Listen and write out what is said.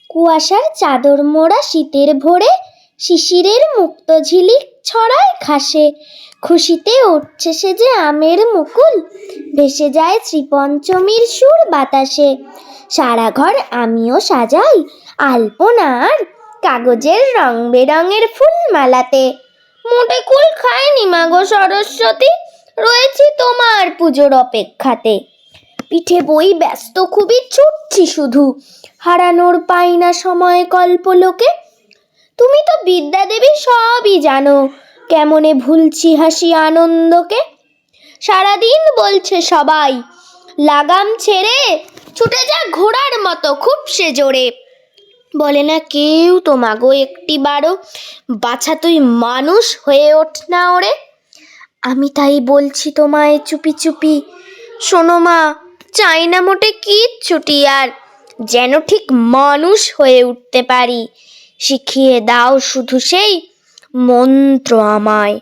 কুয়াশার চাদর মোড়া শীতের ভোরে শিশিরের মুক্ত ঝিলিক ছড়ায় ঘাসে। খুশিতে উঠছে সে যে আমের মুকুল, ভেসে যায় শ্রীপঞ্চমীর সুর বাতাসে। সারা ঘর আমিও সাজাই আলপনার কাগজের রং বেরঙের ফুল মালাতে। মোটে কুল খায়নি মাগো সরস্বতী, রয়েছি তোমার পুজোর অপেক্ষাতে। পিঠে বই ব্যস্ত খুবই ছুটছি শুধু, হারানোর পাই না সময় কল্পলোকে। তুমি তো বিদ্যা দেবী সবই জানো, কেমনে ভুলছি হাসি আনন্দকে। সারাদিন বলছে সবাই লাগাম ছেড়ে ছুটে যা ঘোড়ার মতো খুব সে জোরে। বলে না কেউ তো মাগো একটিবারও, বাছা তুই মানুষ হয়ে ওঠ না ওরে। আমি তাই বলছি তোমায় চুপি চুপি, শোনো মা, চাই না মোটে কিচ্ছুটি আর, যেন ঠিক মানুষ হয়ে উঠতে পারি। শিখিয়ে দাও শুধু সেই মন্ত্র আমায়।